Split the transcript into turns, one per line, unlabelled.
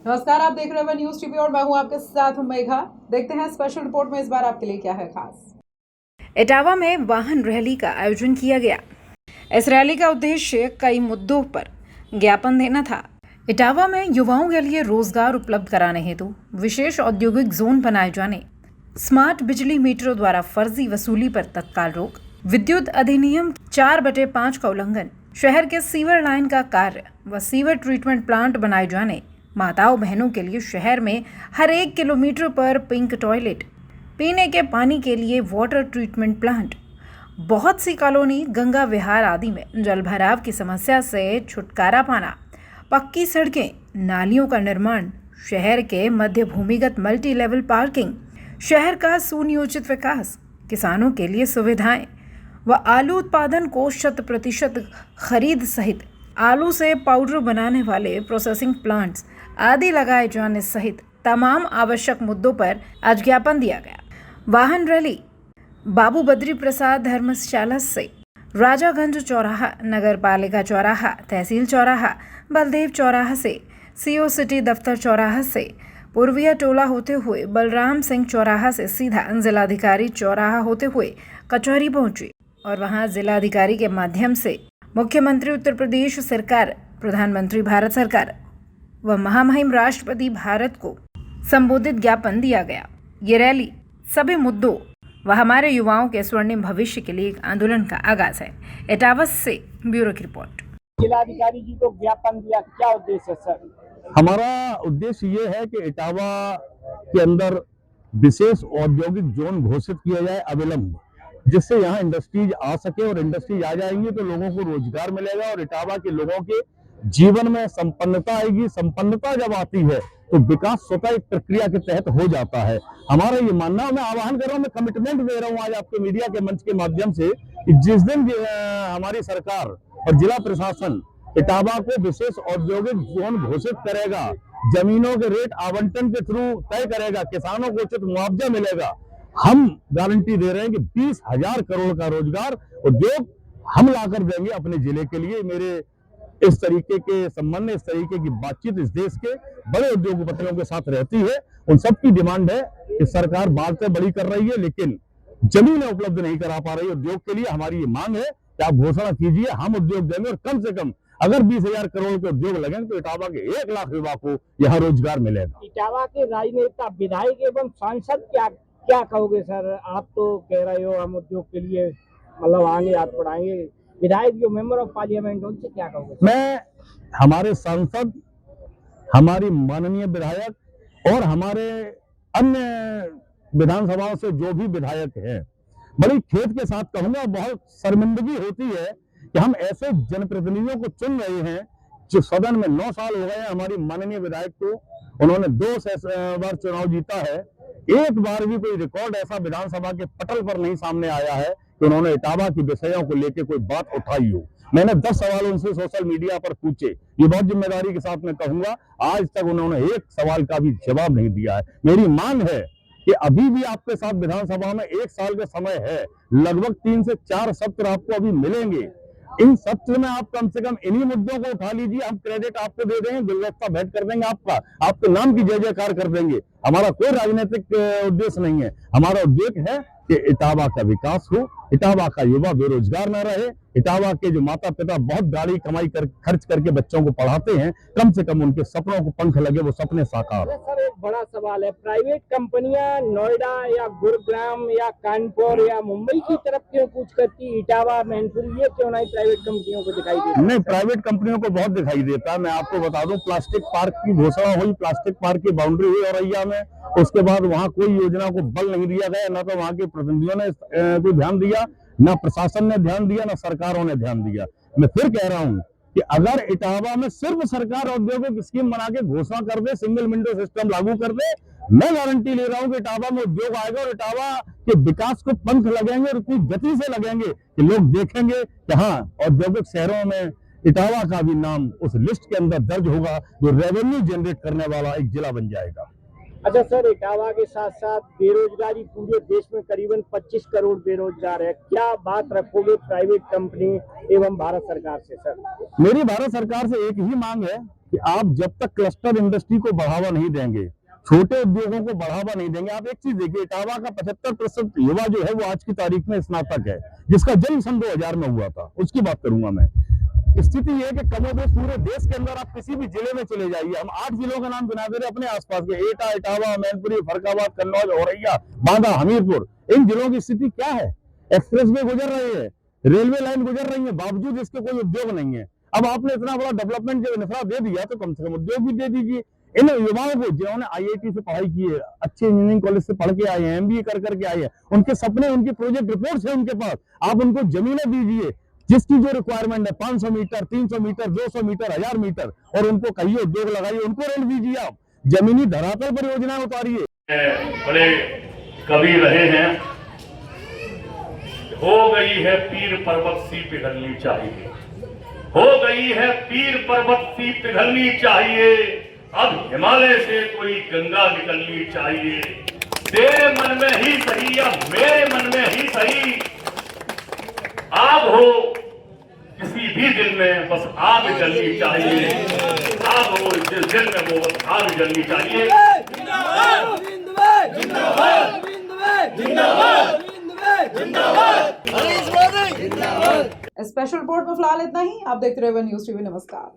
नमस्कार, आप देख रहे हैं न्यूज टीवी और मैं हूं आपके साथ मेघा। देखते हैं स्पेशल रिपोर्ट में इस बार आपके लिए क्या है खास।
इटावा में वाहन रैली का आयोजन किया गया। इस रैली का उद्देश्य कई मुद्दों पर ज्ञापन देना था। इटावा में युवाओं के लिए रोजगार उपलब्ध कराने हेतु विशेष औद्योगिक जोन बनाए जाने, स्मार्ट बिजली मीटरों द्वारा फर्जी वसूली पर तत्काल रोक, विद्युत अधिनियम 4/5 का उल्लंघन, शहर के सीवर लाइन का कार्य व सीवर ट्रीटमेंट प्लांट बनाए जाने, माताओं बहनों के लिए शहर में हर 1 किलोमीटर पर पिंक टॉयलेट, पीने के पानी के लिए वाटर ट्रीटमेंट प्लांट, बहुत सी कॉलोनी गंगा विहार आदि में जलभराव की समस्या से छुटकारा पाना, पक्की सड़कें, नालियों का निर्माण, शहर के मध्य भूमिगत मल्टी लेवल पार्किंग, शहर का सुनियोजित विकास, किसानों के लिए सुविधाएं व आलू उत्पादन को 100% खरीद सहित आलू से पाउडर बनाने वाले प्रोसेसिंग प्लांट्स आदि लगाए जाने सहित तमाम आवश्यक मुद्दों पर आज ज्ञापन दिया गया। वाहन रैली बाबू बद्री प्रसाद धर्मशाला से राजागंज चौराहा, नगर पालिका चौराहा, तहसील चौराहा, बलदेव चौराहा से, सीओ सिटी दफ्तर चौराहा से, पूर्विया टोला होते हुए बलराम सिंह चौराहा से सीधा जिलाधिकारी चौराहा होते हुए कचहरी पहुंची और वहां जिलाधिकारी के माध्यम से मुख्यमंत्री उत्तर प्रदेश सरकार, प्रधानमंत्री भारत सरकार व महामहिम राष्ट्रपति भारत को संबोधित ज्ञापन दिया गया। ये रैली सभी मुद्दों व हमारे युवाओं के स्वर्णिम भविष्य के लिए एक आंदोलन का आगाज है। इटावा से ब्यूरो की रिपोर्ट।
जिलाधिकारी जी को ज्ञापन दिया, क्या उद्देश्य है सर?
हमारा उद्देश्य ये है कि इटावा के अंदर विशेष औद्योगिक जोन घोषित किया जाए अविलंब, जिससे यहाँ इंडस्ट्रीज आ सके और इंडस्ट्रीज आ जाएंगी तो लोगों को रोजगार मिलेगा और इटावा के लोगों के जीवन में संपन्नता आएगी। संपन्नता जब आती है तो विकास स्वतः एक प्रक्रिया के तहत हो जाता है। हमारा ये मानना है, मैं आह्वान कर रहा हूँ, मैं कमिटमेंट दे रहा हूँ आज आपके मीडिया के मंच के माध्यम से कि जिस दिन हमारी सरकार और जिला प्रशासन इटावा को विशेष औद्योगिक जोन घोषित करेगा, जमीनों के रेट आवंटन के थ्रू तय करेगा, किसानों को उचित मुआवजा मिलेगा, हम गारंटी दे रहे हैं कि 20,000 करोड़ का रोजगार उद्योग हम लाकर देंगे अपने जिले के लिए। मेरे इस तरीके के संबंध में, इस तरीके की बातचीत इस देश के बड़े उद्योगपतियों के साथ रहती है। उन सबकी डिमांड है कि सरकार बातें बड़ी कर रही है लेकिन जमीनें उपलब्ध नहीं करा पा रही उद्योग के लिए। हमारी ये मांग है कि आप घोषणा कीजिए, हम उद्योग देंगे और कम से कम अगर 20,000 करोड़ के उद्योग लगेंगे तो इटावा के 1 लाख युवा को यहाँ रोजगार मिलेगा।
इटावा के राजनेता, विधायक एवं सांसद क्या कहोगे सर? आप तो कह रहे हो हम उद्योग के लिए मतलब आगे हाथ बढ़ाएंगे, विधायक जो मेंबर ऑफ पार्लियामेंट उनसे क्या कहोगे?
मैं हमारे सांसद, हमारी माननीय विधायक और हमारे अन्य विधानसभाओं से जो भी विधायक हैं, बड़ी खेद के साथ कहूंगा, बहुत शर्मिंदगी होती है कि हम ऐसे जनप्रतिनिधियों को चुन रहे हैं जो सदन में 9 साल हो गए हैं। हमारी माननीय विधायक को उन्होंने 2 बार चुनाव जीता है, एक बार भी कोई रिकॉर्ड ऐसा विधानसभा के पटल पर नहीं सामने आया है कि उन्होंने इटावा की विषयों को लेकर कोई बात उठाई हो। मैंने 10 सवाल उनसे सोशल मीडिया पर पूछे, ये बहुत जिम्मेदारी के साथ मैं कहूंगा, आज तक उन्होंने एक सवाल का भी जवाब नहीं दिया है। मेरी मांग है कि अभी भी आपके साथ विधानसभा में 1 साल का समय है, लगभग 3 से 4 सत्र आपको अभी मिलेंगे। इन सत्र में आप कम से कम इन्हीं मुद्दों को उठा लीजिए, हम क्रेडिट आपको दे देंगे, गुलदस्ता भेंट कर देंगे आपका, आपके नाम की जय जयकार कर देंगे। हमारा कोई राजनीतिक उद्देश्य नहीं है, हमारा उद्देश्य है कि इटावा का विकास हो, इटावा का युवा बेरोजगार न रहे, इटावा के जो माता पिता बहुत गाड़ी कमाई खर्च करके बच्चों को पढ़ाते हैं, कम से कम उनके सपनों को पंख लगे, वो सपने साकार।
सर एक बड़ा सवाल है, प्राइवेट कंपनियां नोएडा या गुरुग्राम या कानपुर या मुंबई की तरफ क्यों कूच करती, इटावा, मैनपुरी ये क्यों नहीं प्राइवेट कंपनियों को दिखाई देता?
नहीं, प्राइवेट कंपनियों को बहुत दिखाई देता है। मैं आपको बता दूं, प्लास्टिक पार्क की घोषणा हुई, प्लास्टिक पार्क की बाउंड्री हुई औरैया में, उसके बाद वहां कोई योजना को बल नहीं दिया गया, न तो वहां के प्रतिनिधियों ने कोई ध्यान दिया, न प्रशासन ने ध्यान दिया, न सरकारों ने ध्यान दिया। मैं फिर कह रहा हूं कि अगर इटावा में सिर्फ सरकार औद्योगिक स्कीम बना के घोषणा कर दे, सिंगल विंडो सिस्टम लागू कर दे, मैं गारंटी ले रहा हूं कि इटावा में उद्योग आएगा और इटावा के विकास को पंख लगेंगे और इतनी गति से लगेंगे कि लोग देखेंगे कि हाँ, औद्योगिक शहरों में इटावा का भी नाम उस लिस्ट के अंदर दर्ज होगा, जो रेवेन्यू जनरेट करने वाला एक जिला बन जाएगा।
अच्छा सर, इटावा के साथ साथ बेरोजगारी पूरे देश में करीबन 25 करोड़ बेरोजगार है, क्या बात रखोगे प्राइवेट कंपनी एवं भारत सरकार से? सर
मेरी भारत सरकार से एक ही मांग है कि आप जब तक क्लस्टर इंडस्ट्री को बढ़ावा नहीं देंगे, छोटे उद्योगों को बढ़ावा नहीं देंगे। आप एक चीज देखिए, इटावा का 75% युवा जो है वो आज की तारीख में स्नातक है, जिसका जन्म सन 2000 में हुआ था, उसकी बात करूंगा मैं। स्थिति ये है कि कमोबेश पूरे देश के अंदर आप किसी भी जिले में चले जाइए, हम 8 जिलों का नाम गिना दे रहे अपने आसपास के, एटा, इटावा, मैनपुरी, फरक्काबाद, कन्नौज, औरैया, बांदा, हमीरपुर, इन जिलों की स्थिति क्या है? एक्सप्रेस वे गुजर रही है, रेलवे लाइन गुजर रही है, बावजूद इसके कोई उद्योग नहीं है। अब आपने इतना बड़ा डेवलपमेंट जब इंफ्रा दे दिया तो कम से कम उद्योग भी दे दीजिए। इन युवाओं को जिन्होंने आईआईटी से पढ़ाई की है, अच्छे इंजीनियरिंग कॉलेज से पढ़ के आए हैं, एमबीए कर करके आए हैं, उनके सपने, उनकी प्रोजेक्ट रिपोर्ट्स है उनके पास, आप उनको जमीनें दीजिए, जिसकी जो रिक्वायरमेंट है 500 मीटर, 300 मीटर, 200 मीटर, 1000 मीटर, और उनको कहिए उद्योग लगाइए, उनको रेट दीजिए, आप जमीनी धरातल पर योजनाएं उतारिए।
बड़े कवि रहे हैं, हो गई है पीर पर्वत सी पिघलनी चाहिए, हो गई है पीर पर्वत सी पिघलनी चाहिए, अब हिमालय से कोई गंगा निकलनी चाहिए। तेरे मन में ही सही या मेरे मन में ही सही, आग हो किसी भी दिल में, बस आग जलनी चाहिए, आग हो जिस दिल में वो बस आग जलनी चाहिए।
स्पेशल रिपोर्ट में फिलहाल इतना ही। आप देखते रहे न्यूज़ टीवी। नमस्कार।